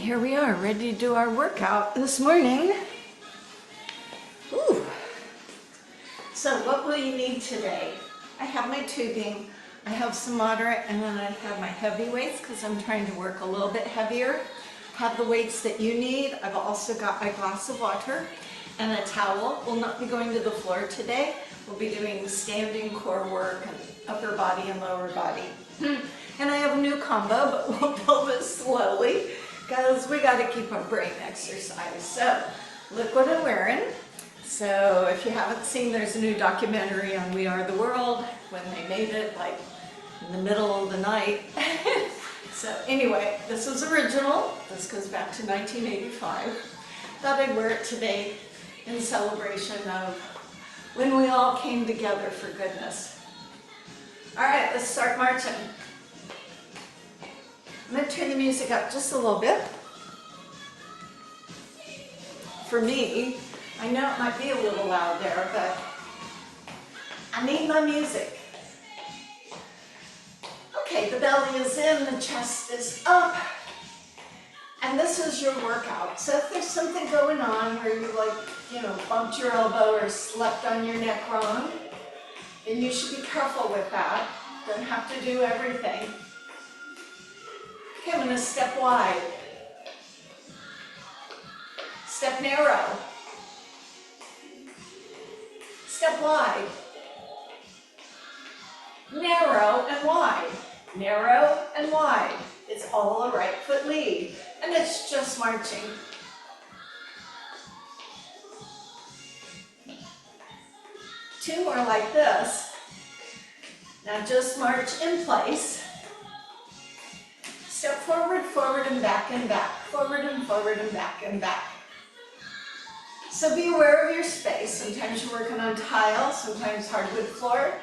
Here we are, ready to do our workout this morning. Ooh. So what will you need today? I have my tubing, I have some moderate, and then I have my heavy weights because I'm trying to work a little bit heavier. Have the weights that you need. I've also got my glass of water and a towel. We'll not be going to the floor today. We'll be doing standing core work and upper body and lower body. And I have a new combo, but we'll build it slowly because we got to keep our brain exercise. So look what I'm wearing. So if you haven't seen, there's a new documentary on We Are the World when they made it like in the middle of the night. So anyway, this is original. This goes back to 1985. Thought I'd wear it today in celebration of when we all came together for goodness. All right, let's start marching. I'm going to turn the music up just a little bit. For me, I know it might be a little loud there, but I need my music. Okay, the belly is in, the chest is up, and this is your workout. So if there's something going on where you bumped your elbow or slept on your neck wrong, then you should be careful with that. Don't have to do everything. Okay, I'm going to step wide. Step narrow. Step wide. Narrow and wide. Narrow and wide. It's all a right foot lead. And it's just marching. Two more like this. Now just march in place. Step forward, forward and back and back. Forward and forward and back and back. So be aware of your space. Sometimes you're working on tile, sometimes hardwood floor,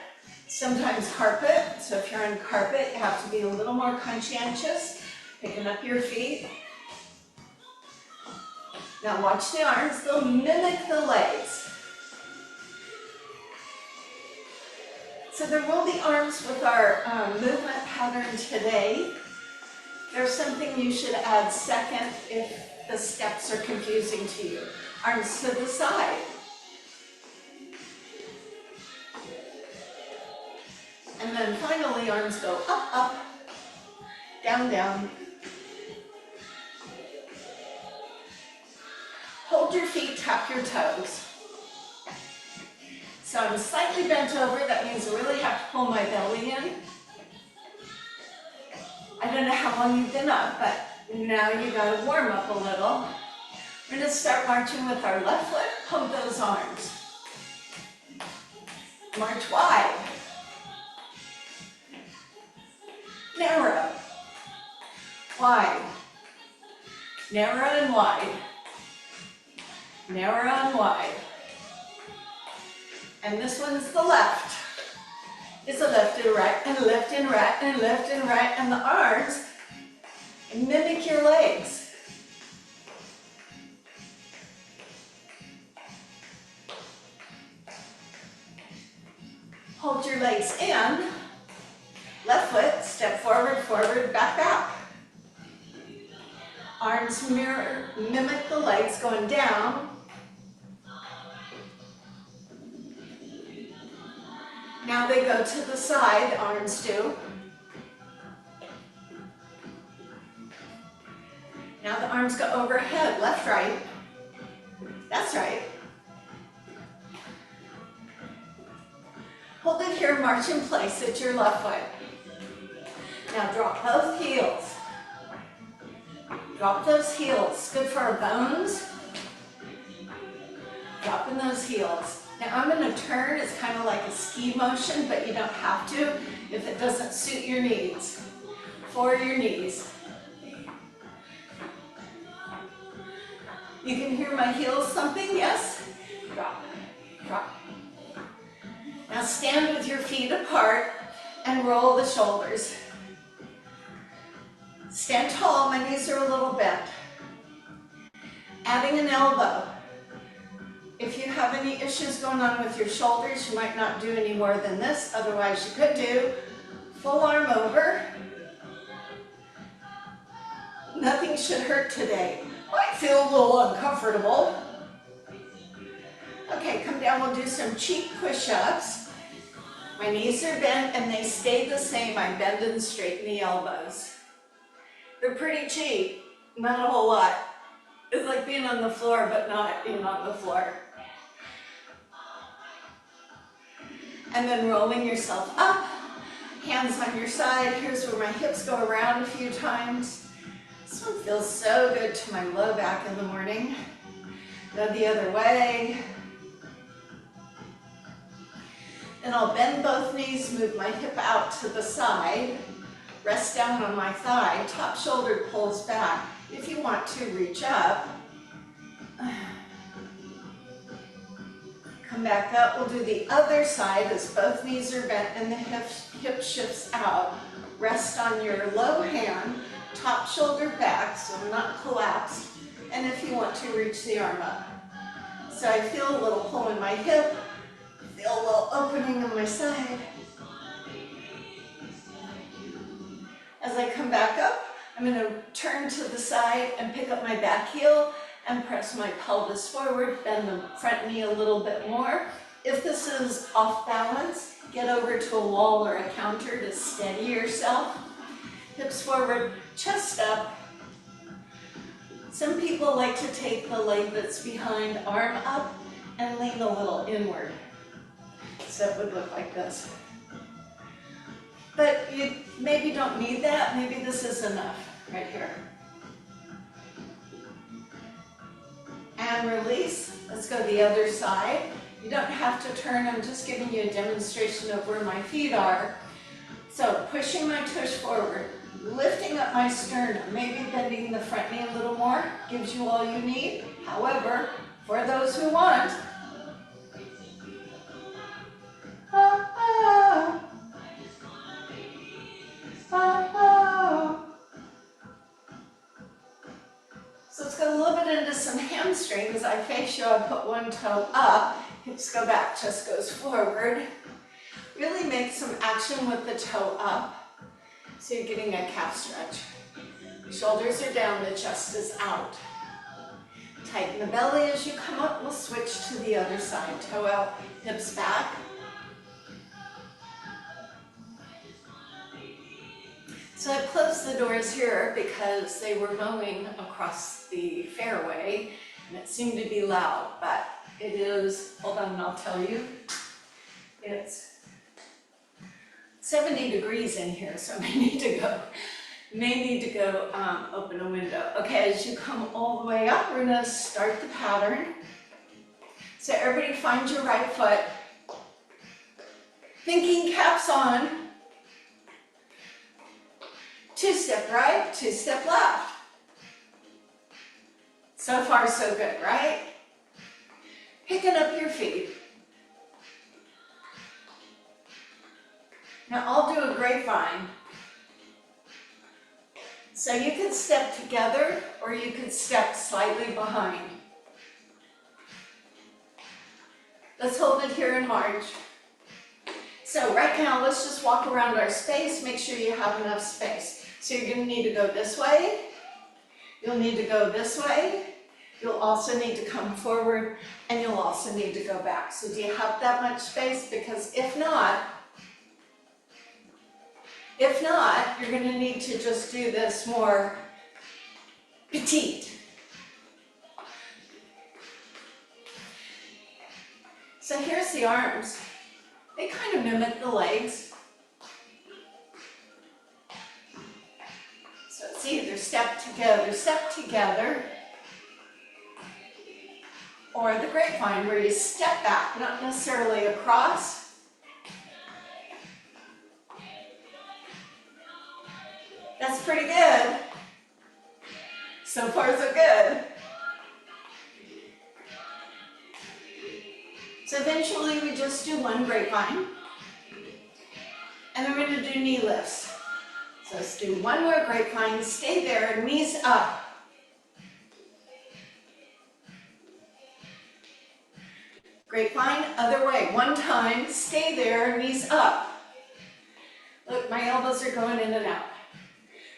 sometimes carpet. So if you're on carpet, you have to be a little more conscientious, picking up your feet. Now watch the arms, they'll mimic the legs. So there will be arms with our movement pattern today. There's something you should add second if the steps are confusing to you. Arms to the side. And then finally arms go up, up, down, down. Hold your feet, tap your toes. So I'm slightly bent over, that means I really have to pull my belly in. I don't know how long you've been up, but now you gotta warm up a little. We're gonna start marching with our left foot, pump those arms. March wide. Narrow. Wide. Narrow and wide. Narrow and wide. And this one's the left. It's a left and right, and left and right, and left and right, and the arms mimic your legs. Hold your legs in. Left foot, step forward, forward, back, back. Arms mimic the legs going down. Now they go to the side, arms do. Now the arms go overhead, left, right. That's right. Hold it here, march in place at your left foot. Now drop both heels. Drop those heels, good for our bones. Dropping those heels. Now I'm going to turn, it's kind of like a ski motion, but you don't have to if it doesn't suit your needs. For your knees. You can hear my heels thumping, yes? Drop, drop. Now stand with your feet apart and roll the shoulders. Stand tall, my knees are a little bent. Adding an elbow. If you have any issues going on with your shoulders, you might not do any more than this. Otherwise, you could do full arm over. Nothing should hurt today. Might feel a little uncomfortable. Okay, come down, we'll do some cheek push-ups. My knees are bent and they stay the same. I bend and straighten the elbows. They're pretty cheap, not a whole lot. It's like being on the floor, but not being on the floor. And then rolling yourself up, hands on your side. Here's where my hips go around a few times. This one feels so good to my low back in the morning. Go the other way. Then I'll bend both knees, move my hip out to the side, rest down on my thigh, top shoulder pulls back. If you want to, reach up. Come back up, we'll do the other side as both knees are bent and the hip shifts out. Rest on your low hand, top shoulder back, so I'm not collapsed. And if you want to, reach the arm up. So I feel a little pull in my hip, feel a little opening on my side. As I come back up, I'm going to turn to the side and pick up my back heel and press my pelvis forward, bend the front knee a little bit more. If this is off balance, get over to a wall or a counter to steady yourself. Hips forward, chest up. Some people like to take the leg that's behind, arm up, and lean a little inward. So it would look like this. But you maybe don't need that. Maybe this is enough right here. And release. Let's go the other side. You don't have to turn. I'm just giving you a demonstration of where my feet are. So pushing my tush forward, lifting up my sternum, maybe bending the front knee a little more, gives you all you need. However, for those who want, So let's go a little bit into some hamstrings. I face you, I put one toe up, hips go back, chest goes forward. Really make some action with the toe up. So you're getting a calf stretch. Shoulders are down, the chest is out. Tighten the belly as you come up. We'll switch to the other side. Toe out, hips back. So I closed the doors here because they were mowing across the fairway and it seemed to be loud, but it is, hold on and I'll tell you, it's 70 degrees in here, so I may need to go open a window. Okay, as you come all the way up, we're gonna start the pattern. So everybody find your right foot. Thinking caps on. 2-step right, 2-step left. So far, so good, right? Picking up your feet. Now I'll do a grapevine. So you could step together or you could step slightly behind. Let's hold it here and march. So right now, let's just walk around our space, make sure you have enough space. So you're going to need to go this way, you'll need to go this way, you'll also need to come forward, and you'll also need to go back. So do you have that much space? Because if not, you're going to need to just do this more petite. So here's the arms. They kind of mimic the legs. So it's either step together, or the grapevine where you step back, not necessarily across. That's pretty good. So far, so good. So eventually we just do one grapevine, and then we're going to do knee lifts. So let's do one more grapevine, stay there, knees up. Grapevine, other way, one time, stay there, knees up. Look, my elbows are going in and out.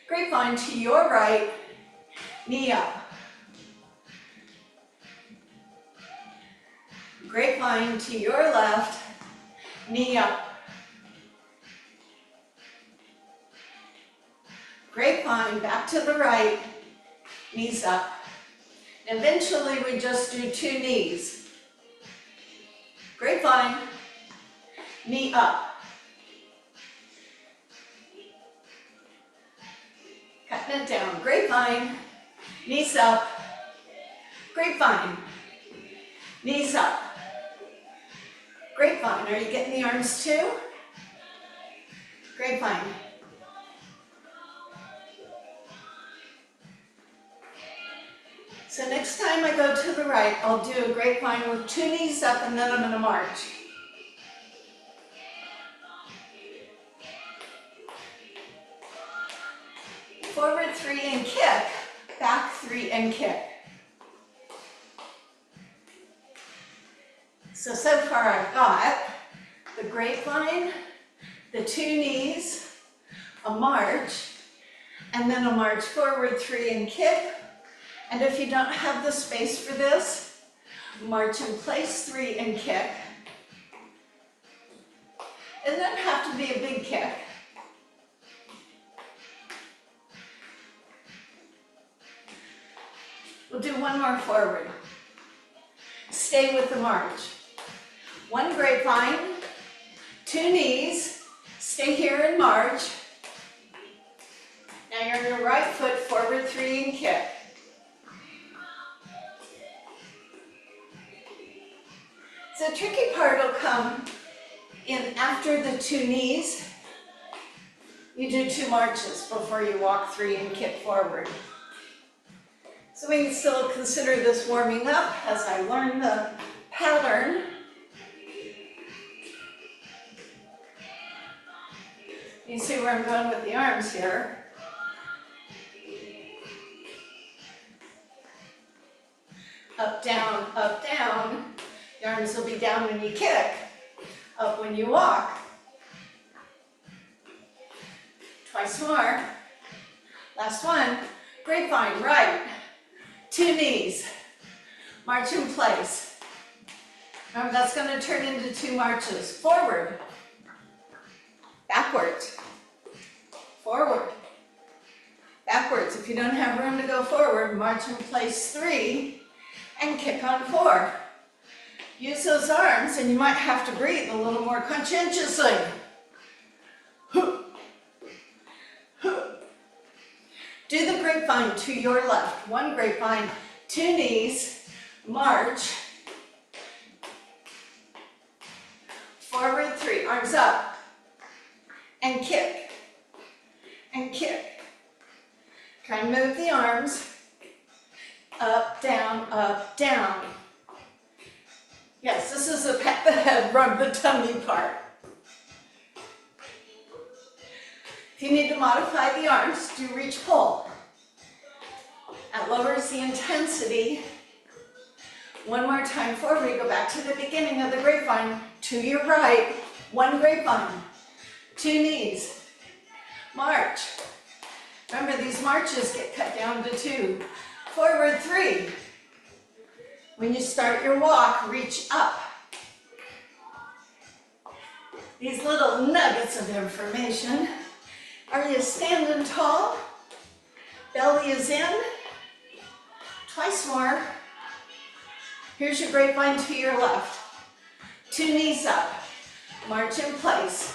Grapevine to your right, knee up. Grapevine to your left, knee up. Grapevine back to the right, knees up. Eventually we just do 2 knees. Grapevine, knee up. Cutting it down. Grapevine, knees up. Grapevine, knees up. Grapevine, are you getting the arms too? Grapevine. So next time I go to the right, I'll do a grapevine with 2 knees up and then I'm going to march. Forward 3 and kick, back 3 and kick. So far I've got the grapevine, the 2 knees, a march, and then a march forward 3 and kick. And if you don't have the space for this, march in place 3 and kick. It doesn't have to be a big kick. We'll do 1 more forward. Stay with the march. 1 grapevine, 2 knees, stay here and march. Now you're on your right foot, forward 3 and kick. The tricky part will come in after the 2 knees. You do 2 marches before you walk 3 and kick forward. So we can still consider this warming up as I learn the pattern. You see where I'm going with the arms here. Up, down, up, down. The arms will be down when you kick, up when you walk. Twice more. Last one. Grapevine, right. 2 knees. March in place. Remember, that's going to turn into 2 marches. Forward. Backwards. Forward. Backwards. If you don't have room to go forward, march in place 3 and kick on 4. Use those arms and you might have to breathe a little more conscientiously. Do the grapevine to your left. 1 grapevine, 2 knees, march. Forward 3, arms up. And kick. And kick. Try and move the arms. Up, down. Yes, this is a pat the head, rub the tummy part. If you need to modify the arms, do reach pull. That lowers the intensity. 1 more time forward, we go back to the beginning of the grapevine. To your right, 1 grapevine, 2 knees, march. Remember, these marches get cut down to 2. Forward 3. When you start your walk, reach up. These little nuggets of information. Are you standing tall? Belly is in. Twice more. Here's your grapevine to your left. 2 knees up. March in place.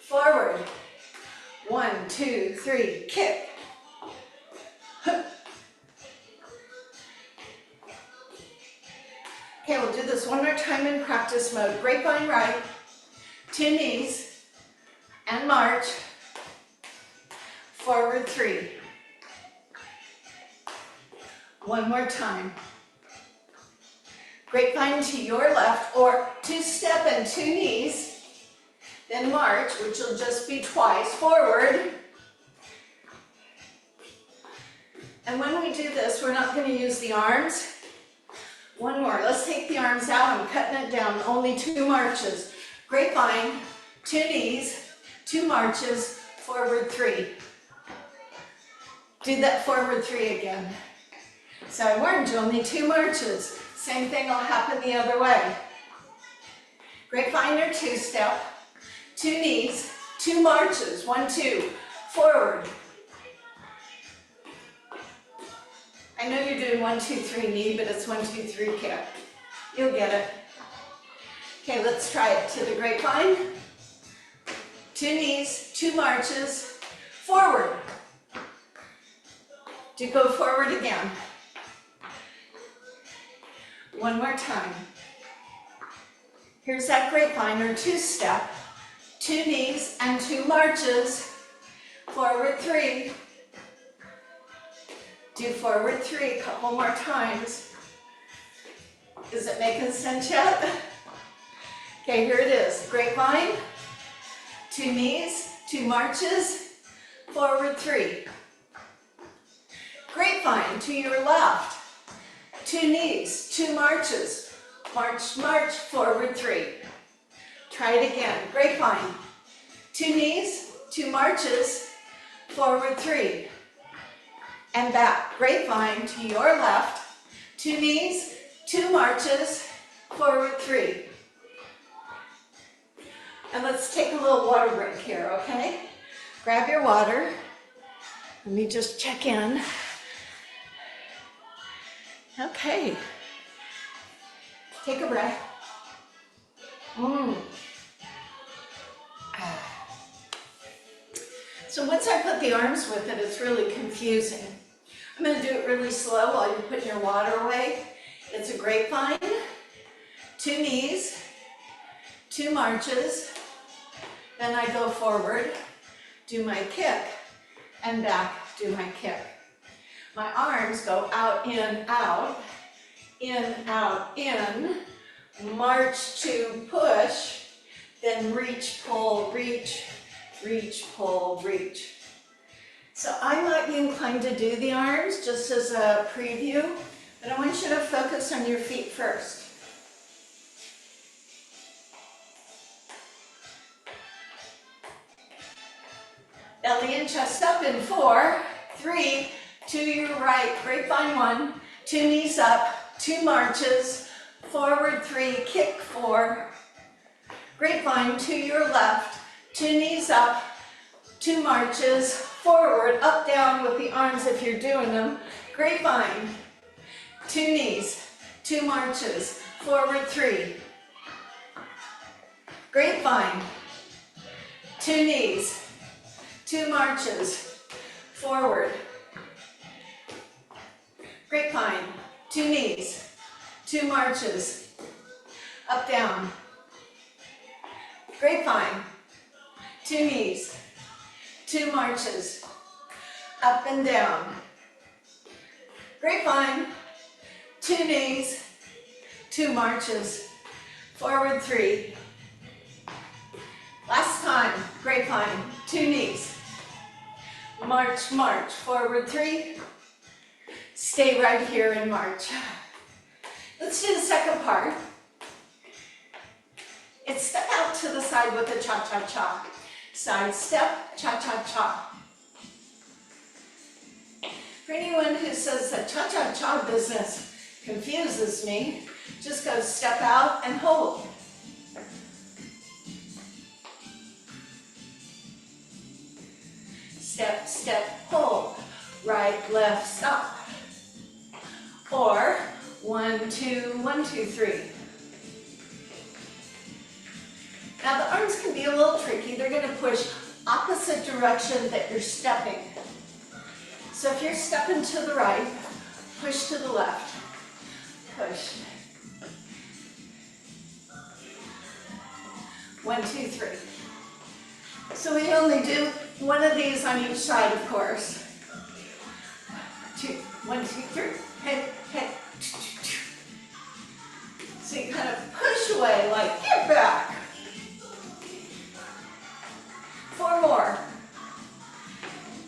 Forward. 1, 2, 3, kick. Okay, we'll do this 1 more time in practice mode. Grapevine right, 2 knees, and march. Forward 3. 1 more time. Grapevine to your left, or 2 step and 2 knees, then march, which will just be twice, forward. And when we do this, we're not going to use the arms. 1 more. Let's take the arms out. I'm cutting it down. Only 2 marches. Grapevine, 2 knees, 2 marches, forward 3. Do that forward 3 again. So I warned you, only 2 marches. Same thing will happen the other way. Grapevine or 2-step, 2 knees, 2 marches, 1, 2, forward. I know you're doing 1, 2, 3 knee, but it's 1, 2, 3 kick. You'll get it. Okay, let's try it to the grapevine. 2 knees, 2 marches, forward. Do go forward again. One more time. Here's that grapevine or 2-step, 2 knees and 2 marches, forward 3. Do forward 3 a couple more times. Is it making sense yet? Okay, here it is. Grapevine, 2 knees, 2 marches, forward 3. Grapevine to your left, 2 knees, 2 marches, march, march, forward 3. Try it again. Grapevine, 2 knees, 2 marches, forward 3. And back. Grapevine to your left, 2 knees, 2 marches, forward 3. And let's take a little water break here, okay? Grab your water. Let me just check in. Okay. Take a breath. So once I put the arms with it, it's really confusing. I'm going to do it really slow while you're putting your water away. It's a grapevine, 2 knees, 2 marches, then I go forward, do my kick, and back, do my kick. My arms go out, in, in, march to push, then reach, pull, reach, reach, pull, reach. So I might be inclined to do the arms just as a preview, but I want you to focus on your feet first. Belly and chest up in 4, 3, to your right, grapevine 1, 2 knees up, 2 marches, forward 3, kick 4, grapevine to your left, 2 knees up, 2 marches, forward, up, down with the arms if you're doing them, grapevine, 2 knees, 2 marches, forward 3, grapevine, 2 knees, 2 marches, forward, grapevine, 2 knees, 2 marches, up, down, grapevine, 2 knees, 2 marches, up and down, grapevine, 2 knees, 2 marches, forward 3, last time, grapevine, 2 knees, march, march, forward 3, stay right here and march. Let's do the second part. It's step out to the side with a cha-cha-cha. Side step, cha-cha-cha. For anyone who says the cha-cha-cha business confuses me, just go step out and hold. Step, step, hold. Right, left, stop. Or 1, 2, 1, 2, 3. Now the arms can be a little tricky. They're going to push opposite direction that you're stepping. So if you're stepping to the right, push to the left. Push. 1, 2, 3. So we only do one of these on each side, of course. 2, 1, 2, 3. Head, head. So you kind of push away, like, get back. 4 more.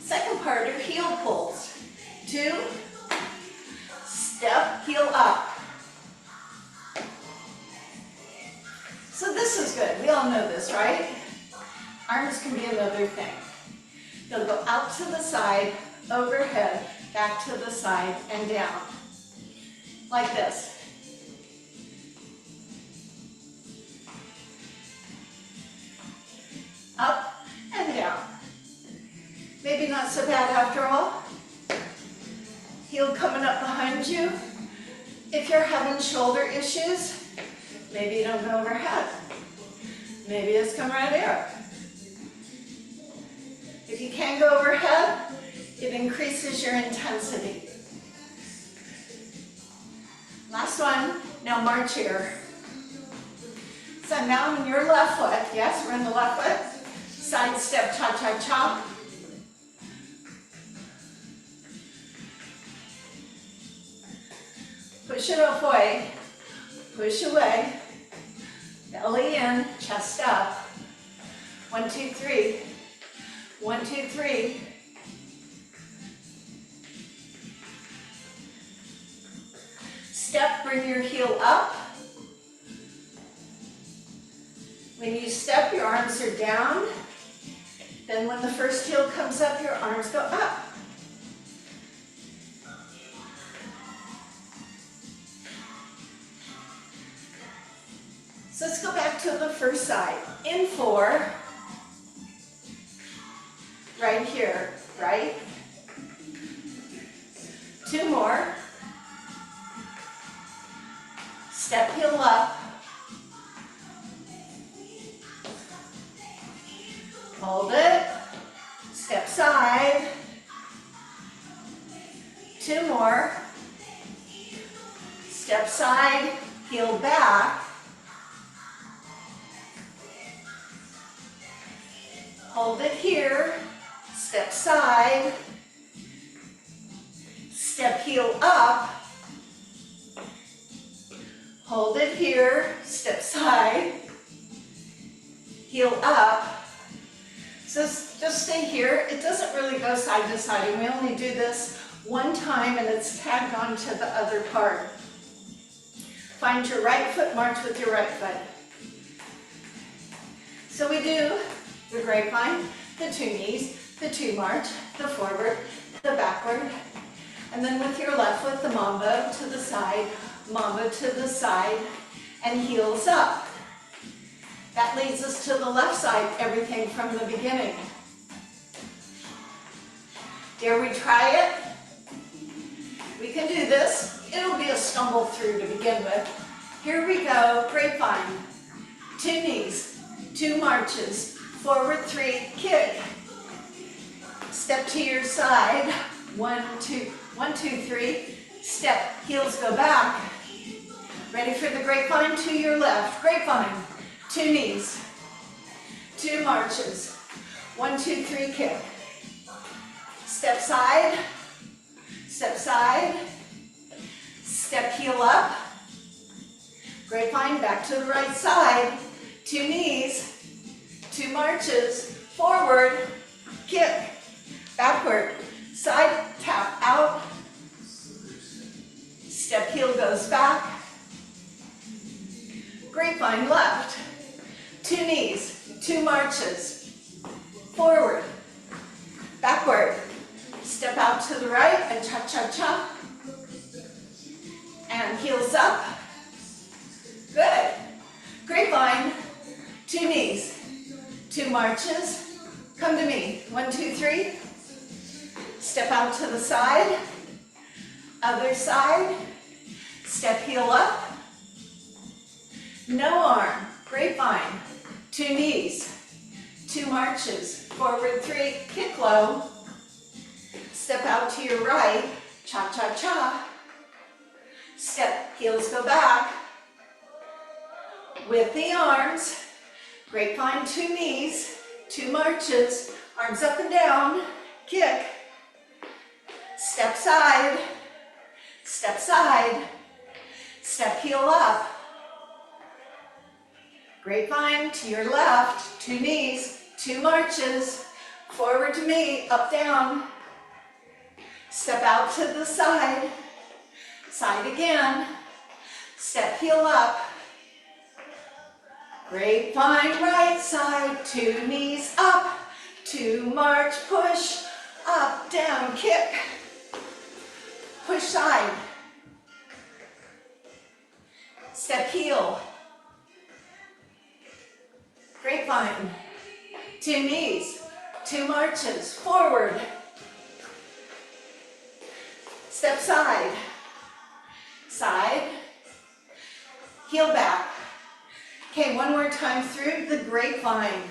Second part are heel pulls. 2, step, heel up. So this is good. We all know this, right? Arms can be another thing. They'll go out to the side, overhead, back to the side and down. Like this. Up and down. Maybe not so bad after all. Heel coming up behind you. If you're having shoulder issues, maybe you don't go overhead. Maybe just come right here. If you can't go overhead, it increases your intensity. Last one, now march here. So now on your left foot, yes, we're in the left foot, side step cha-cha-cha. Push it away, push away, belly in, chest up. 1, 2, 3, 1, 2, 3. Step, bring your heel up. When you step, your arms are down. Then when the first heel comes up, your arms go up. So let's go back to the first side. In 4, right here, right? 2 more. Step heel up. Hold it. Step side. 2 more. Step side, heel back. Hold it here. Step side. Step heel up. Hold it here, step side, heel up. So just stay here. It doesn't really go side to side, and we only do this one time and it's tagged on to the other part. Find your right foot, march with your right foot. So we do the grapevine, the 2 knees, the 2 march, the forward, the backward, and then with your left foot, the mambo to the side, mambo to the side, and heels up. That leads us to the left side, everything from the beginning. Dare we try it? We can do this. It'll be a stumble through to begin with. Here we go, grapevine. 2 knees, 2 marches, forward 3, kick. Step to your side, 1, 2, 1, 2, 3. Step, heels go back. Ready for the grapevine to your left. Grapevine, 2 knees, 2 marches, 1, 2, 3, kick. Step side, step side, step heel up. Grapevine back to the right side, 2 knees, 2 marches, forward, kick, backward, side, tap out. Step heel goes back. Grapevine left. 2 knees, 2 marches. Forward. Backward. Step out to the right and cha-cha-cha. And heels up. Good. Grapevine. 2 knees, 2 marches. Come to me. 1, 2, 3. Step out to the side. Other side. Step heel up. No arm. Grapevine. 2 knees. 2 marches. Forward 3. Kick low. Step out to your right. Cha-cha-cha. Step. Heels go back. With the arms. Grapevine. 2 knees. 2 marches. Arms up and down. Kick. Step side. Step side. Step heel up. Grapevine to your left, 2 knees, 2 marches, forward to me, up, down. Step out to the side, side again. Step heel up. Grapevine right side, 2 knees up, 2 march, push, Up, down, kick. Push side. Step heel. Grapevine. 2 knees, 2 marches, forward. Step side. Side. Heel back. Okay, one more time through the grapevine.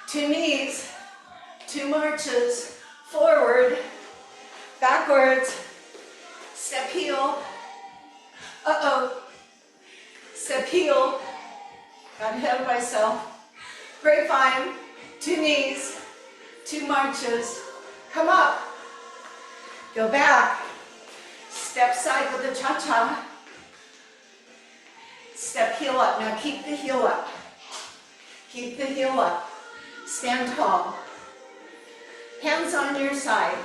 2 knees, 2 marches, forward, backwards, step heel. Uh-oh. Step heel. Got ahead of myself. Grapevine, 2 knees, 2 marches. Come up. Go back. Step side with the cha-cha. Step heel up. Now keep the heel up. Keep the heel up. Stand tall. Hands on your side.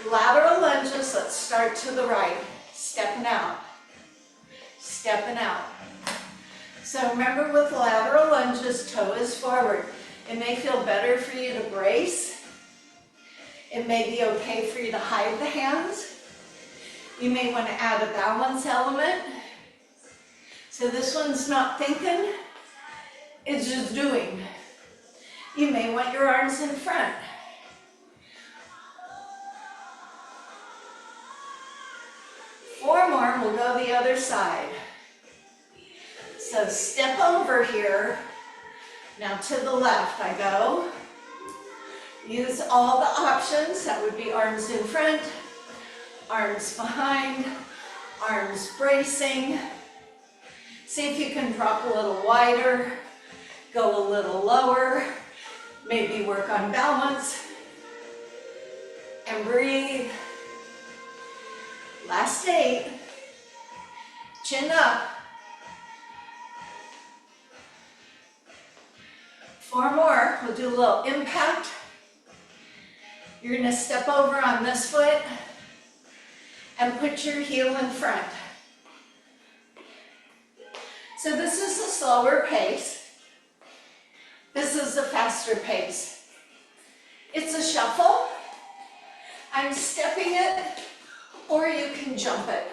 Lateral lunges. Let's start to the right. Stepping out. Stepping out. So remember with lateral lunges, toe is forward. It may feel better for you to brace. It may be okay for you to hide the hands. You may want to add a balance element. So this one's not thinking, it's just doing. You may want your arms in front. Four more, we'll go the other side. So step over here. Now to the left I go. Use all the options. That would be arms in front, arms behind, arms bracing. See if you can drop a little wider, go a little lower, maybe work on balance, and breathe. Last 8. Chin up. 4 more. We'll do a little impact. You're going to step over on this foot and put your heel in front. So this is a slower pace. This is a faster pace. It's a shuffle. I'm stepping it, or you can jump it.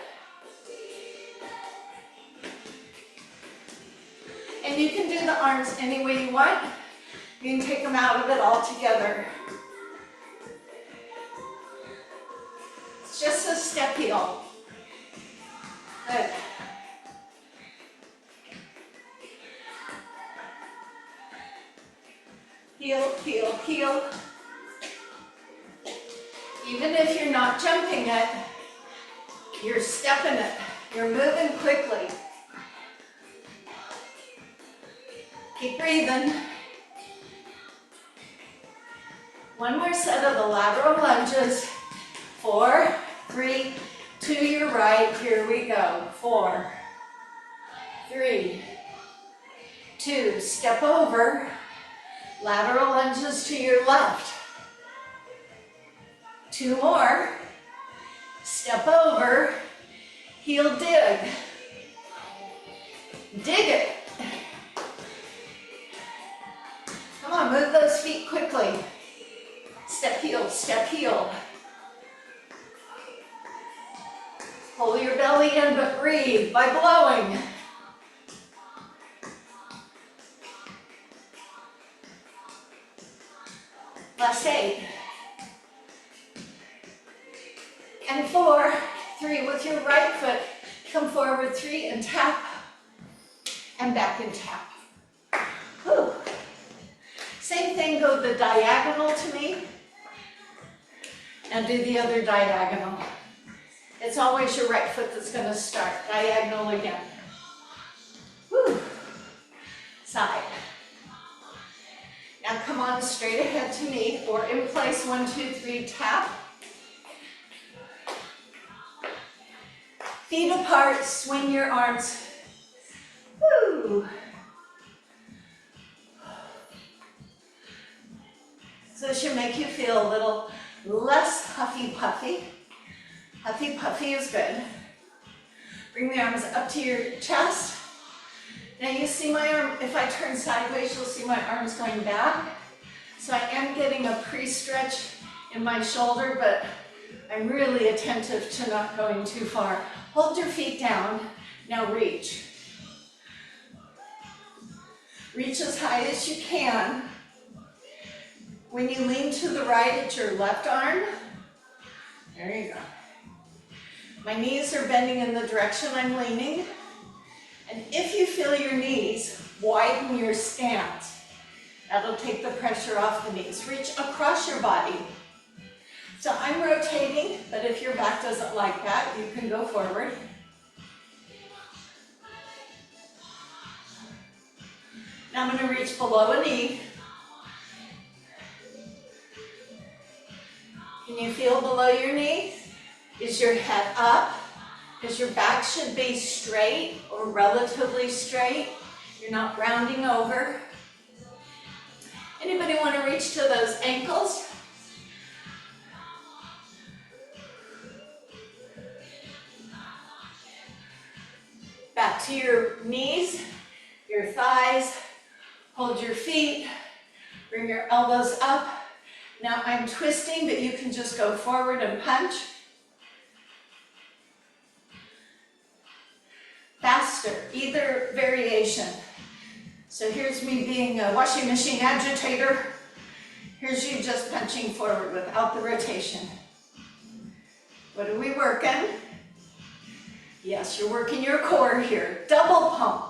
And you can do the arms any way you want. You can take them out of it altogether. It's just a step heel. Good. Heel, heel, heel. Even if you're not jumping it, you're stepping it. You're moving quickly. Keep breathing. One more set of the lateral lunges. 4, 3, to your right. Here we go. 4, 3, 2. Step over. Lateral lunges to your left. 2 more. Step over. Heel dig. Dig it. Come on, move those feet quickly. Step heel, step heel. Pull your belly in, but breathe by blowing. Last 8. And 4, 3, with your right foot, come forward, 3, and tap, and back and tap. Whew. Same thing, go the diagonal to me, and do the other diagonal. It's always your right foot that's going to start. Diagonal again. Whew. Side. Now come on straight ahead to me, or in place, 1, 2, 3, tap. Feet apart, swing your arms. Woo. So this should make you feel a little less huffy-puffy. Huffy-puffy is good. Bring the arms up to your chest. Now you see my arm, if I turn sideways, you'll see my arms going back. So I am getting a pre-stretch in my shoulder, but I'm really attentive to not going too far. Hold your feet down. Now reach. Reach as high as you can. When you lean to the right, it's your left arm. There you go. My knees are bending in the direction I'm leaning. And if you feel your knees, widen your stance. That'll take the pressure off the knees. Reach across your body. So I'm rotating, but if your back doesn't like that, you can go forward. Now I'm going to reach below a knee. Can you feel below your knee? Is your head up? Because your back should be straight or relatively straight. You're not rounding over. Anybody want to reach to those ankles? Back to your knees, your thighs. Hold your feet. Bring your elbows up. Now I'm twisting, but you can just go forward and punch. Faster, either variation. So here's me being a washing machine agitator. Here's you just punching forward without the rotation. What are we working? Yes, you're working your core here. Double pump.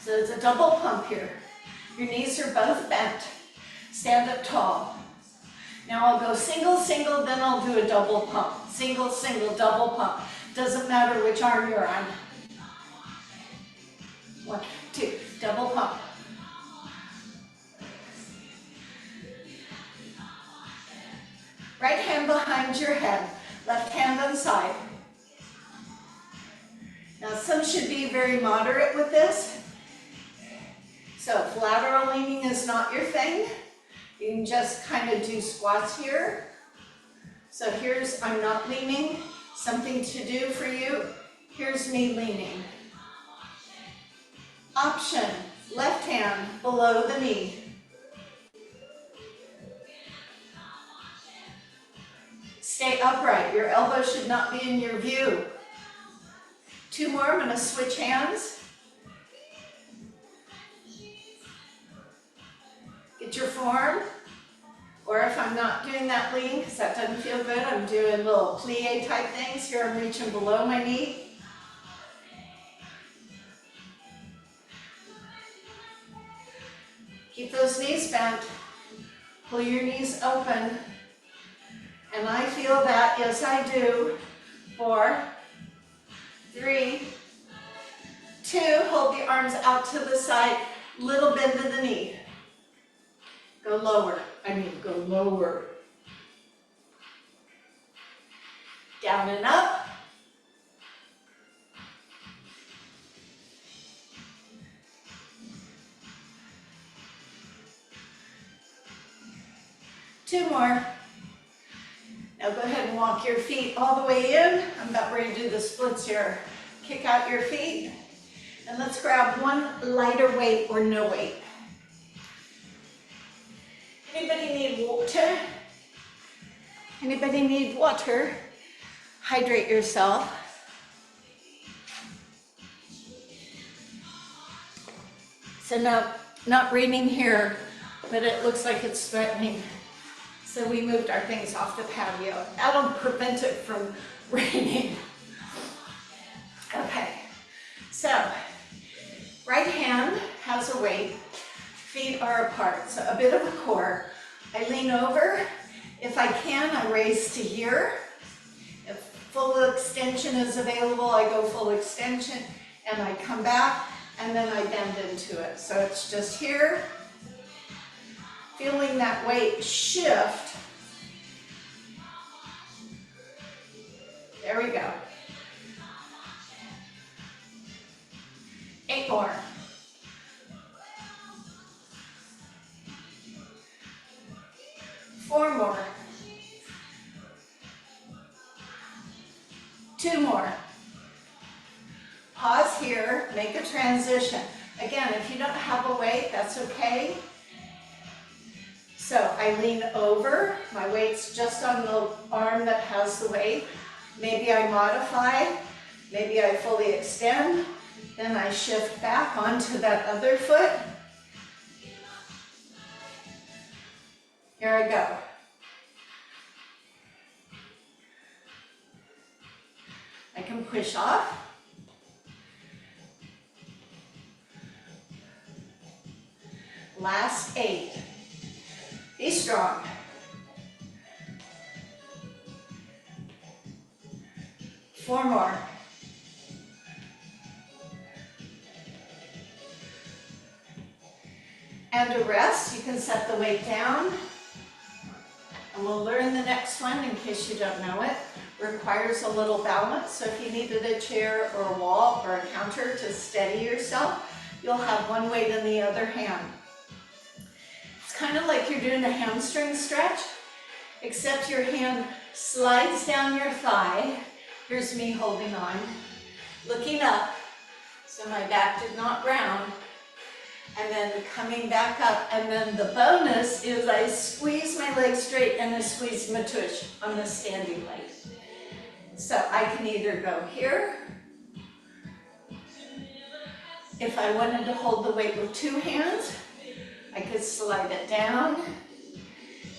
So it's a double pump here. Your knees are both bent. Stand up tall. Now I'll go single, single, then I'll do a double pump. Single, single, double pump. Doesn't matter which arm you're on. 1, 2, double pump. Right hand behind your head, left hand on side. Now some should be very moderate with this. So if lateral leaning is not your thing, you can just kind of do squats here. So here's, I'm not leaning, something to do for you. Here's me leaning. Option, left hand below the knee. Stay upright, your elbow should not be in your view. 2 more, I'm going to switch hands. Get your form, or if I'm not doing that lean, because that doesn't feel good, I'm doing little plie type things. Here I'm reaching below my knee. Keep those knees bent. Pull your knees open. And I feel that, yes I do. 4, 3, 2, hold the arms out to the side, little bend of the knee. Go lower, go lower. Down and up. Two more. Now go ahead and walk your feet all the way in. I'm about ready to do the splits here. Kick out your feet. And let's grab one lighter weight or no weight. Anybody need water? Anybody need water? Hydrate yourself. So now, not raining here, but it looks like it's threatening. So we moved our things off the patio. That'll prevent it from raining. Okay, so right hand has a weight. Feet are apart, so a bit of a core. I lean over. If I can, I raise to here. If full extension is available, I go full extension, and I come back, and then I bend into it. So it's just here, feeling that weight shift. There we go. 8 more. 4 more. 2 more. Pause here, make a transition. Again, if you don't have a weight, that's okay. So I lean over, my weight's just on the arm that has the weight. Maybe I modify, maybe I fully extend, then I shift back onto that other foot. Here I go. I can push off. Last 8. Be strong. Four more. And a rest. You can set the weight down. And we'll learn the next one in case you don't know it. Requires a little balance. So if you needed a chair or a wall or a counter to steady yourself, you'll have one weight in the other hand. It's kind of like you're doing a hamstring stretch, except your hand slides down your thigh. Here's me holding on, looking up, so my back did not round, and then coming back up. And then the bonus is I squeeze my leg straight and I squeeze my tush on the standing leg. So I can either go here. If I wanted to hold the weight with 2 hands, I could slide it down.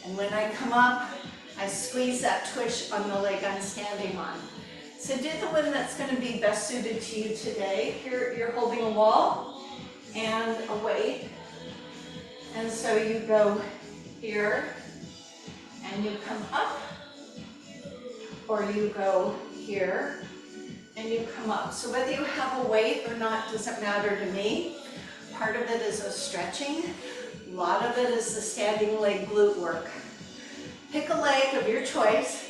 And when I come up, I squeeze that twitch on the leg I'm standing on. So do the one that's going to be best suited to you today. Here you're holding a wall and a weight. And so you go here and you come up, or you go here and you come up. So whether you have a weight or not doesn't matter to me. Part of it is a stretching. A lot of it is the standing leg glute work. Pick a leg of your choice.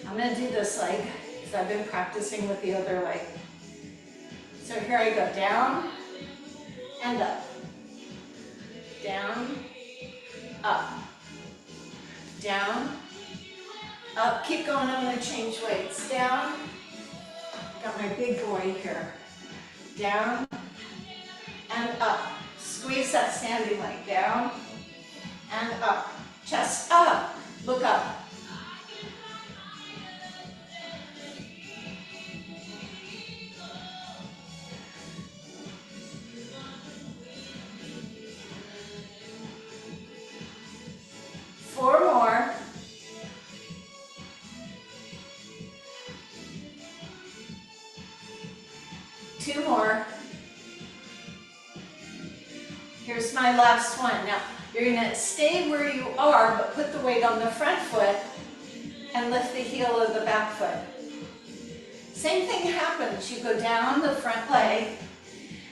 I'm going to do this leg because I've been practicing with the other leg. So here I go, down and up. Down, up. Down, up. Keep going, I'm going to change weights. Down. Got my big boy here. Down and up. Squeeze that standing leg. Down and up. Chest up. Look up. Four more. Two more. Here's my last one. Now, you're going to stay where you are, but put the weight on the front foot and lift the heel of the back foot. Same thing happens. You go down the front leg,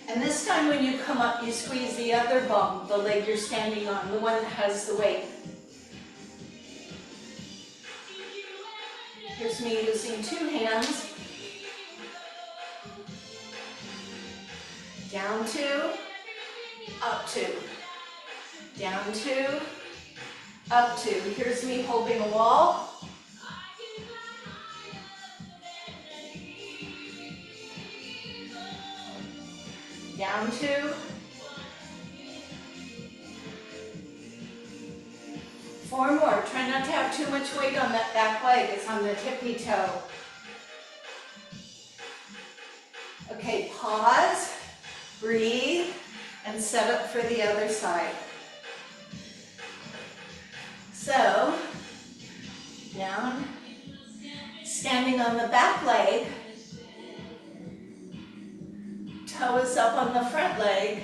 and this time when you come up, you squeeze the other bum, the leg you're standing on, the one that has the weight. Here's me using 2 hands. Down 2, up 2. Down 2, up 2. Here's me holding a wall. Down 2. Four more. Try not to have too much weight on that back leg. It's on the tippy toe. Okay, pause, breathe, and set up for the other side. So, down, standing on the back leg, toe is up on the front leg,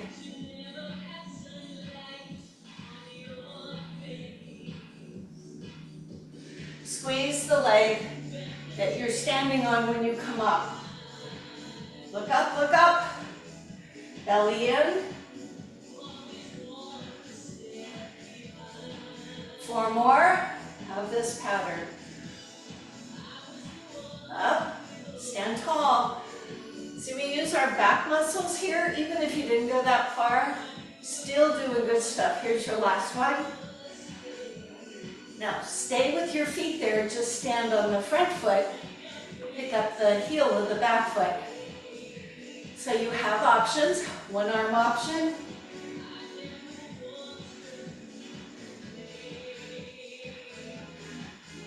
squeeze the leg that you're standing on when you come up. Look up, belly in. 4 more of this pattern. Up, stand tall. See, we use our back muscles here, even if you didn't go that far, still doing good stuff. Here's your last one. Now, stay with your feet there, just stand on the front foot, pick up the heel of the back foot. So you have options, one arm option.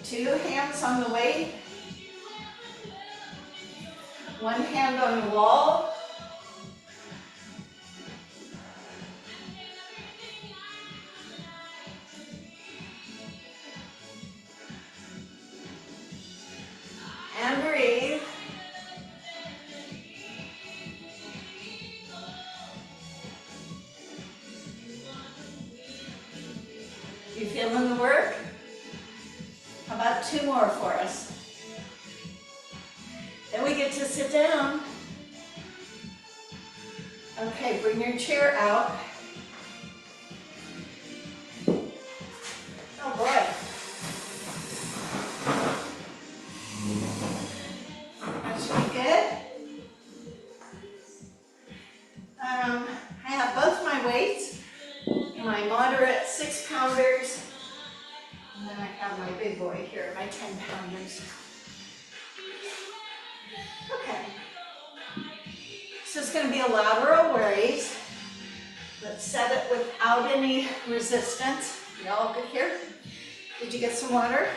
Two hands on the weight. One hand on the wall. And breathe. You feeling the work? How about two more for us? Then we get to sit down. Okay, bring your chair out. Oh boy. That should be good. I have both my weights, my moderate 6-pounders, and then I have my big boy here, my 10-pounders. Okay. So it's going to be a lateral raise. Let's set it without any resistance. You all good here? Did you get some water?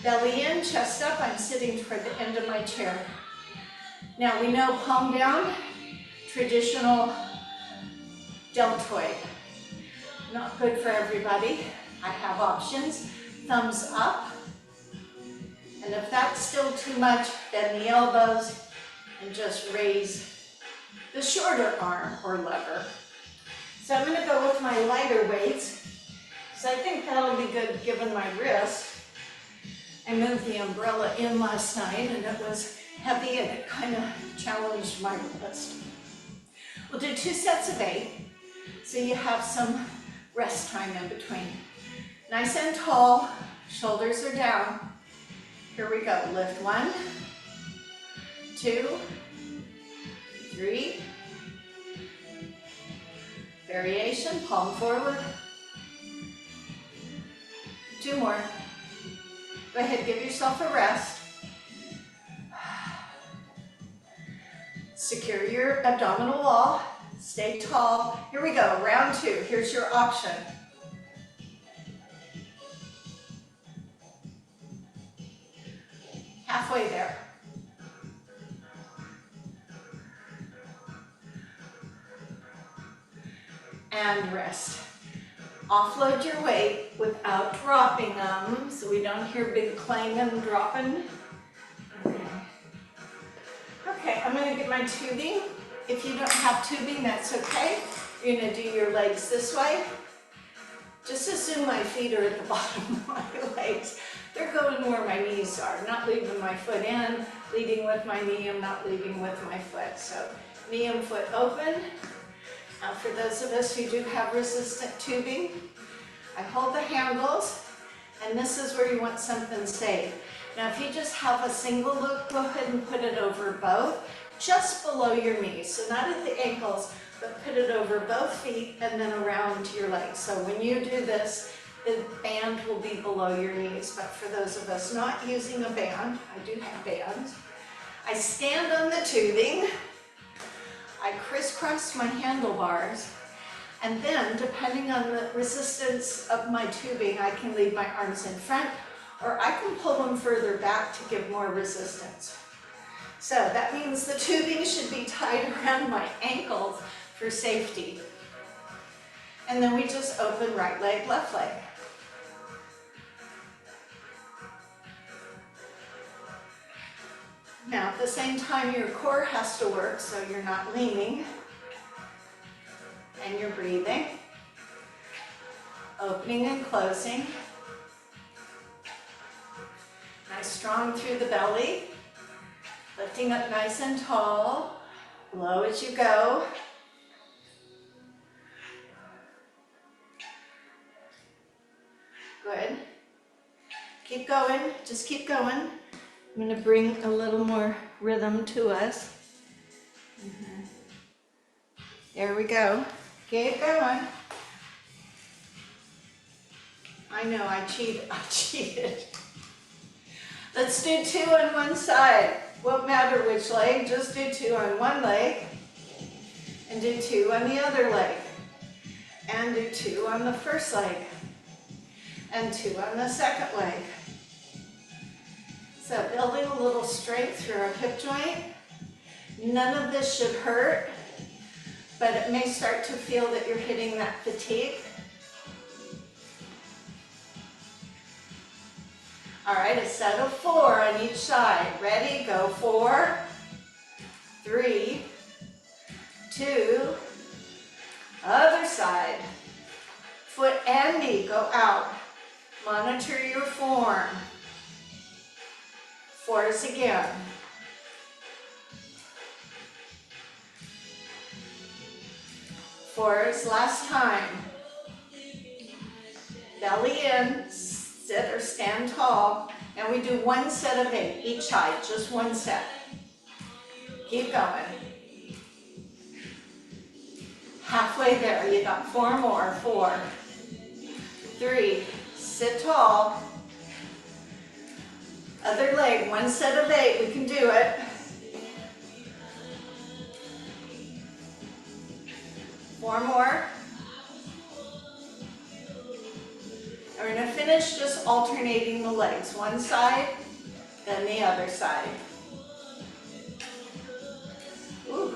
Belly in, chest up. I'm sitting toward the end of my chair. Now we know palm down, traditional deltoid. Not good for everybody. I have options. Thumbs up. And if that's still too much, bend the elbows and just raise the shorter arm or lever. So I'm going to go with my lighter weights. So I think that'll be good given my wrist. I moved the umbrella in last night and it was heavy and it kind of challenged my wrist. We'll do 2 sets of 8, so you have some rest time in between. Nice and tall, shoulders are down. Here we go, lift 1, 2, 3. Variation, palm forward. 2 more. Go ahead, give yourself a rest. Secure your abdominal wall. Stay tall. Here we go, round 2. Here's your option. Halfway there. And rest. Offload your weight without dropping them, so we don't hear big clanging dropping. Okay, I'm going to get my tubing. If you don't have tubing, that's okay. You're going to do your legs this way. Just assume my feet are at the bottom of my legs. They're going where my knees are. I'm not leaving my foot in, leading with my knee. I'm not leading with my foot. So knee and foot open. For those of us who do have resistant tubing, I hold the handles, and this is where you want something safe. Now, if you just have a single loop, go ahead and put it over both, just below your knees. So not at the ankles, but put it over both feet and then around to your legs. So when you do this, the band will be below your knees. But for those of us not using a band, I do have bands, I stand on the tubing. I crisscross my handlebars, and then depending on the resistance of my tubing, I can leave my arms in front, or I can pull them further back to give more resistance. So that means the tubing should be tied around my ankles for safety. And then we just open right leg, left leg. Now, at the same time, your core has to work, so you're not leaning, and you're breathing, opening and closing. Nice, strong through the belly, lifting up nice and tall, low as you go. Good. Keep going, just keep going. I'm going to bring a little more rhythm to us. There we go. Keep going. I know, I cheated. Let's do 2 on one side. Won't matter which leg, just do 2 on one leg, and do 2 on the other leg, and do 2 on the first leg, and 2 on the second leg. So building a little strength through our hip joint. None of this should hurt, but it may start to feel that you're hitting that fatigue. All right, a set of 4 on each side. Ready? Go. 4, 3, 2, other side. Foot and knee go out. Monitor your form. 4s again. Fours, last time. Belly in, sit or stand tall, and we do 1 set of 8 each side, just 1 set. Keep going. Halfway there, you got 4 more. 4, 3, sit tall. Other leg, 1 set of 8, we can do it. Four more. And we're going to finish just alternating the legs. One side, then the other side. Ooh.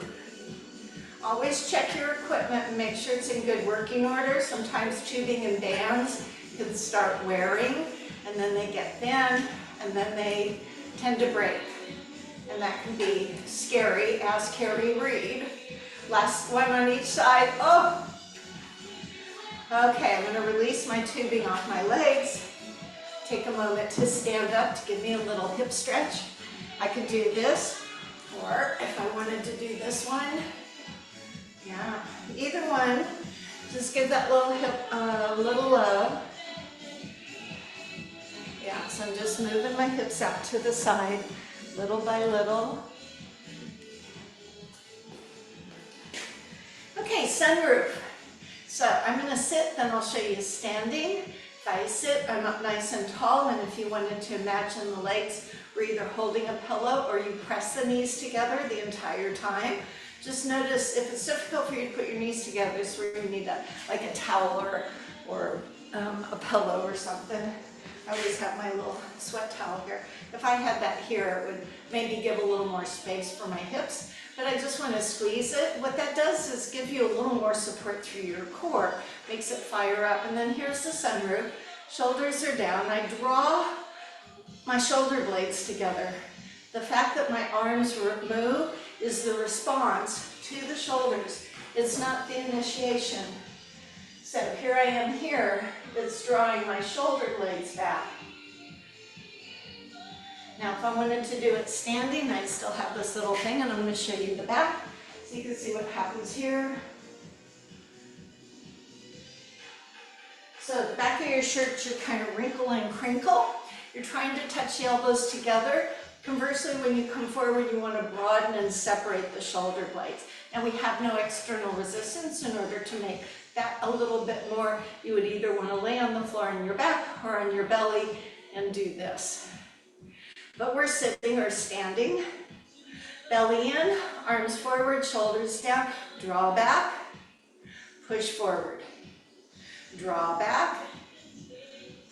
Always check your equipment and make sure it's in good working order. Sometimes tubing and bands can start wearing, and then they get thin, and then they tend to break. And that can be scary. Ask Carrie Reed. Last one on each side. Oh! Okay, I'm going to release my tubing off my legs. Take a moment to stand up to give me a little hip stretch. I could do this, or if I wanted to do this one, yeah, either one. Just give that little hip a little love. Yeah, so I'm just moving my hips out to the side, little by little. Okay, sunroof. So I'm going to sit, then I'll show you standing. If I sit, I'm up nice and tall, and if you wanted to imagine the legs were either holding a pillow or you press the knees together the entire time. Just notice if it's difficult for you to put your knees together, it's where you need like a towel or a pillow or something. I always have my little sweat towel here. If I had that here, it would maybe give a little more space for my hips. But I just want to squeeze it. What that does is give you a little more support through your core, makes it fire up. And then here's the sunroof. Shoulders are down. I draw my shoulder blades together. The fact that my arms move is the response to the shoulders. It's not the initiation. So here I am here. It's drawing my shoulder blades back. Now, if I wanted to do it standing, I still have this little thing, and I'm going to show you the back so you can see what happens here. So the back of your shirt should kind of wrinkle and crinkle. You're trying to touch the elbows together. Conversely, when you come forward, you want to broaden and separate the shoulder blades. And we have no external resistance. In order to make that a little bit more, you would either want to lay on the floor on your back or on your belly and do this. But we're sitting or standing. Belly in, arms forward, shoulders down. Draw back, push forward. Draw back,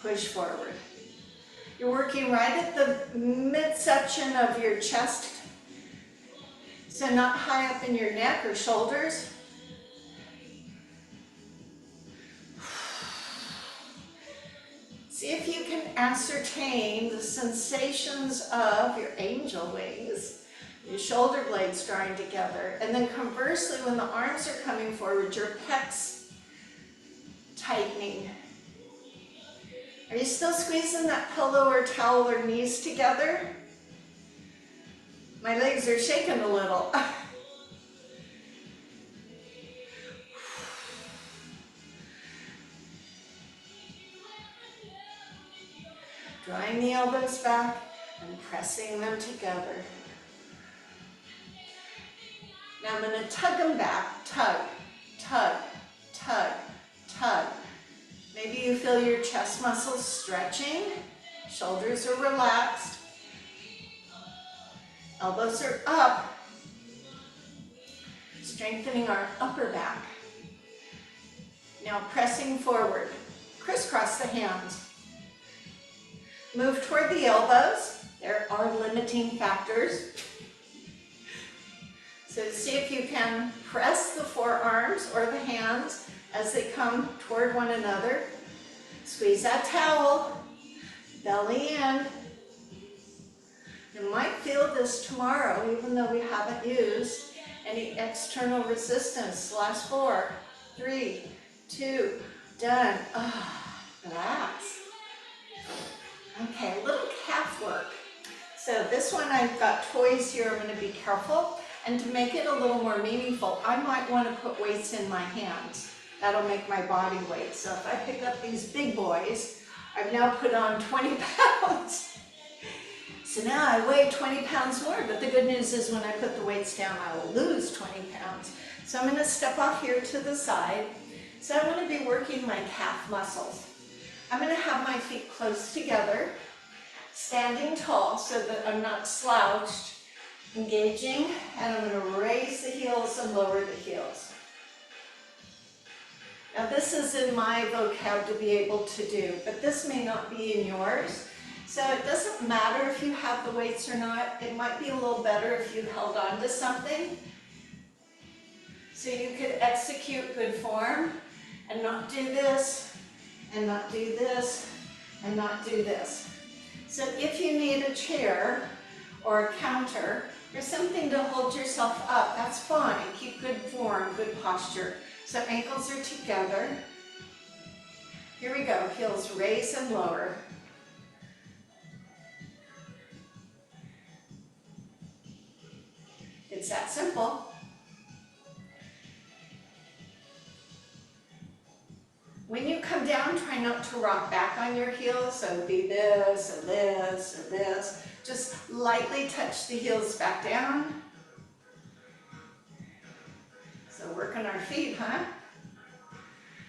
push forward. You're working right at the midsection of your chest, so not high up in your neck or shoulders. See if you can ascertain the sensations of your angel wings, your shoulder blades drawing together, and then conversely, when the arms are coming forward, your pecs tightening. Are you still squeezing that pillow or towel or knees together? My legs are shaking a little. Drawing the elbows back and pressing them together. Now I'm going to tug them back. Tug, tug, tug, tug. Maybe you feel your chest muscles stretching. Shoulders are relaxed. Elbows are up, strengthening our upper back. Now pressing forward, crisscross the hands. Move toward the elbows. There are limiting factors. So see if you can press the forearms or the hands as they come toward one another. Squeeze that towel, belly in. You might feel this tomorrow, even though we haven't used any external resistance. Last 4, 3, 2, done. Relax. Okay, a little calf work. So this one I've got toys here. I'm going to be careful. And to make it a little more meaningful, I might want to put weights in my hands. That'll make my body weight. So if I pick up these big boys, I've now put on 20 pounds. So now I weigh 20 pounds more, but the good news is when I put the weights down, I will lose 20 pounds. So I'm going to step off here to the side. So I want to be working my calf muscles. I'm going to have my feet close together, standing tall so that I'm not slouched, engaging, and I'm going to raise the heels and lower the heels. Now this is in my vocab to be able to do, but this may not be in yours. So it doesn't matter if you have the weights or not. It might be a little better if you held on to something. So you could execute good form and not do this, and not do this, and not do this. So if you need a chair or a counter or something to hold yourself up, that's fine. Keep good form, good posture. So ankles are together. Here we go, heels raise and lower. It's that simple. When you come down, try not to rock back on your heels, so be this, or this, or this. Just lightly touch the heels back down. So work on our feet, huh?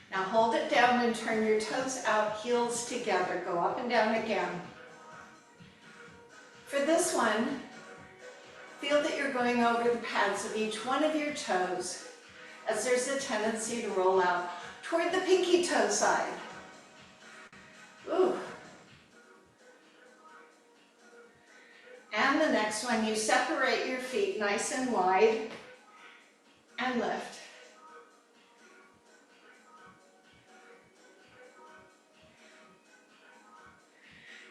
Now hold it down and turn your toes out, heels together. Go up and down again. For this one, feel that you're going over the pads of each one of your toes as there's a tendency to roll out toward the pinky toe side. Ooh. And the next one, you separate your feet nice and wide and lift.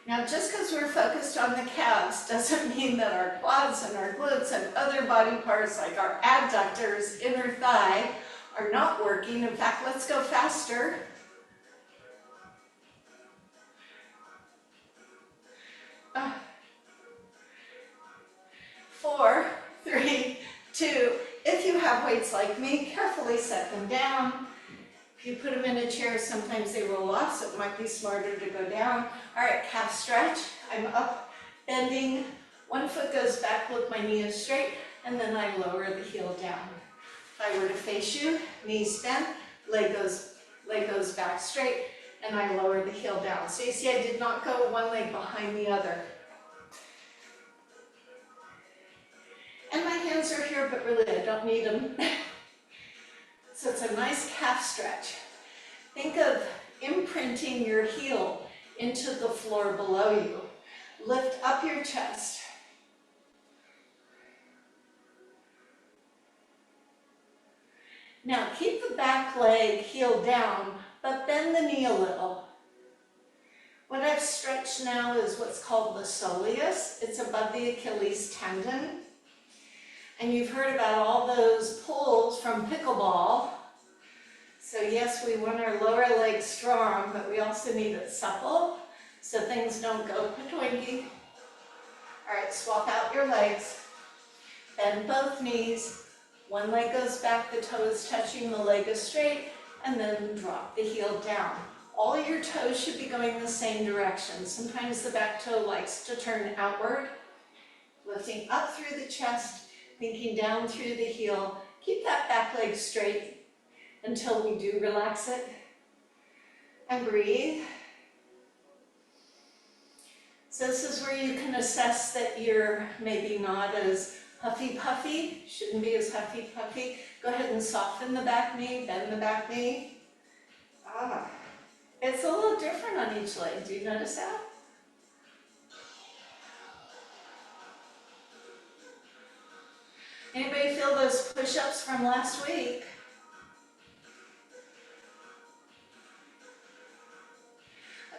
Now, just because we're focused on the calves doesn't mean that our quads and our glutes and other body parts like our adductors, inner thigh, are not working. In fact, let's go faster. Four, 3, 2. If you have weights like me, carefully set them down. If you put them in a chair, sometimes they roll off, so it might be smarter to go down. All right, calf stretch. I'm up, bending. One foot goes back, look, my knee is straight, and then I lower the heel down. If I were to face you, knees bent, leg goes back straight, and I lower the heel down. So you see, I did not go one leg behind the other. And my hands are here, but really I don't need them. So it's a nice calf stretch. Think of imprinting your heel into the floor below you. Lift up your chest. Now keep the back leg heel down, but bend the knee a little. What I've stretched now is what's called the soleus. It's above the Achilles tendon. And you've heard about all those pulls from pickleball. So yes, we want our lower leg strong, but we also need it supple so things don't go patwinky. All right, swap out your legs. Bend both knees. One leg goes back, the toe is touching, the leg is straight, and then drop the heel down. All your toes should be going the same direction. Sometimes the back toe likes to turn outward. Lifting up through the chest, thinking down through the heel. Keep that back leg straight until we do relax it. And breathe. So this is where you can assess that you're maybe not as huffy-puffy, shouldn't be as huffy-puffy. Go ahead and soften the back knee, bend the back knee. Ah, it's a little different on each leg. Do you notice that? Anybody feel those push-ups from last week?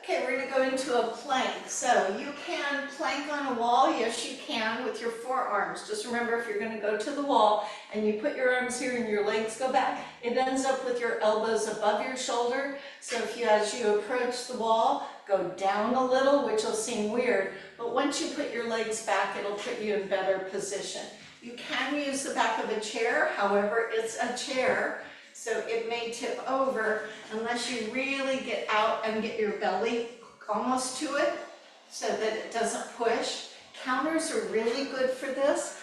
Okay, we're going to go into a plank. So you can plank on a wall. Yes, you can with your forearms. Just remember, if you're going to go to the wall and you put your arms here and your legs go back, it ends up with your elbows above your shoulder. So if you, as you approach the wall, go down a little, which will seem weird, but once you put your legs back, it'll put you in better position. You can use the back of a chair. However, it's a chair, so it may tip over unless you really get out and get your belly almost to it so that it doesn't push. Counters are really good for this,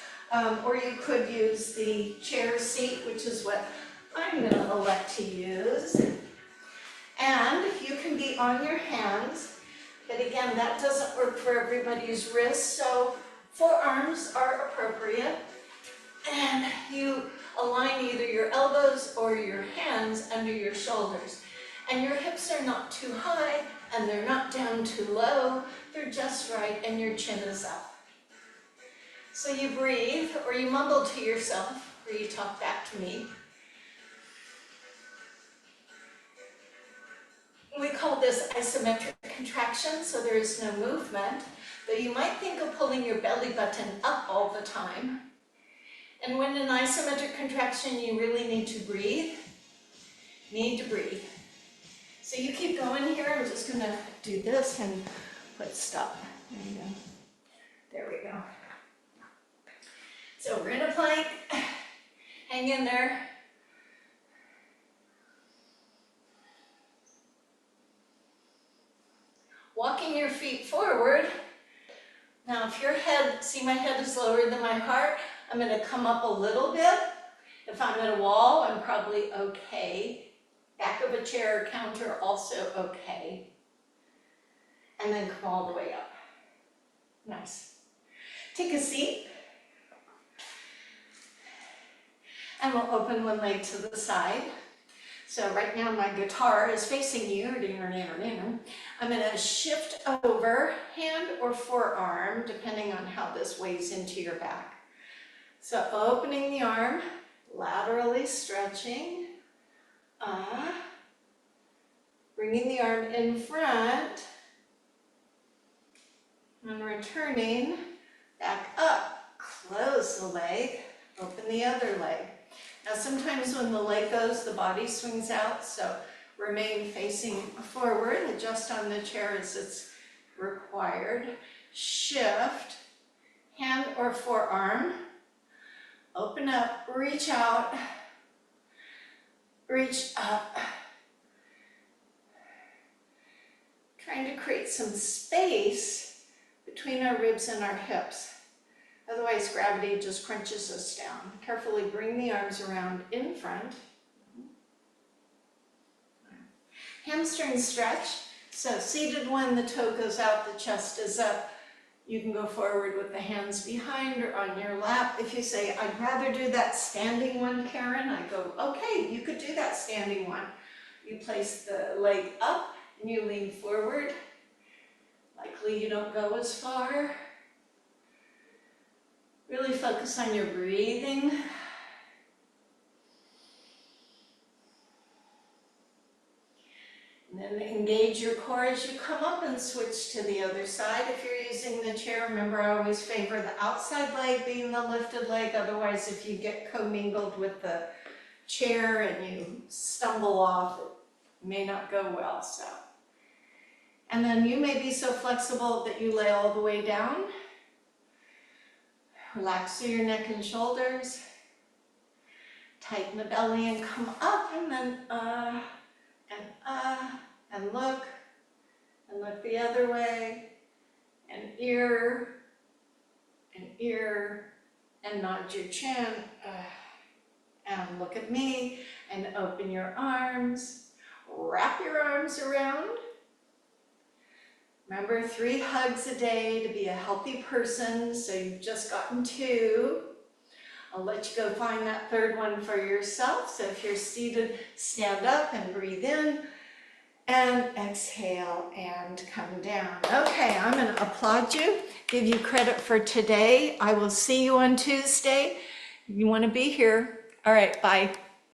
or you could use the chair seat, which is what I'm going to elect to use. And you can be on your hands, but again, that doesn't work for everybody's wrists, so forearms are appropriate. And you align either your elbows or your hands under your shoulders. And your hips are not too high and they're not down too low. They're just right and your chin is up. So you breathe or you mumble to yourself or you talk back to me. We call this isometric contraction, so there is no movement, though you might think of pulling your belly button up all the time. And when in isometric contraction, you really need to breathe. So you keep going here. I'm just going to do this and put stop. There you go. There we go. So we're in a plank. Hang in there. Walking your feet forward. Now if your head, see my head is lower than my heart, I'm going to come up a little bit. If I'm at a wall, I'm probably okay. Back of a chair or counter, also okay. And then come all the way up. Nice. Take a seat. And we'll open one leg to the side. So right now my guitar is facing you. I'm going to shift over hand or forearm, depending on how this weighs into your back. So opening the arm, laterally stretching, bringing the arm in front, and returning back up. Close the leg, open the other leg. Now sometimes when the leg goes, the body swings out, so remain facing forward, adjust on the chair as it's required. Shift, hand or forearm. Open up, reach out, reach up. Trying to create some space between our ribs and our hips. Otherwise, gravity just crunches us down. Carefully bring the arms around in front. Hamstring stretch. So seated one, the toe goes out, the chest is up. You can go forward with the hands behind or on your lap. If you say, I'd rather do that standing one, Karen, I go, okay, you could do that standing one. You place the leg up and you lean forward. Likely you don't go as far. Really focus on your breathing. And then engage your core as you come up and switch to the other side. If you're using the chair, remember I always favor the outside leg being the lifted leg. Otherwise, if you get commingled with the chair and you stumble off, it may not go well. So, and then you may be so flexible that you lay all the way down. Relax through your neck and shoulders. Tighten the belly and come up, and then and look the other way, and ear, and nod your chin, and look at me, and open your arms, wrap your arms around, Remember, 3 hugs a day to be a healthy person, so you've just gotten 2. I'll let you go find that 3rd one for yourself. So if you're seated, stand up and breathe in and exhale and come down. Okay, I'm going to applaud you, give you credit for today. I will see you on Tuesday. You want to be here. All right, bye.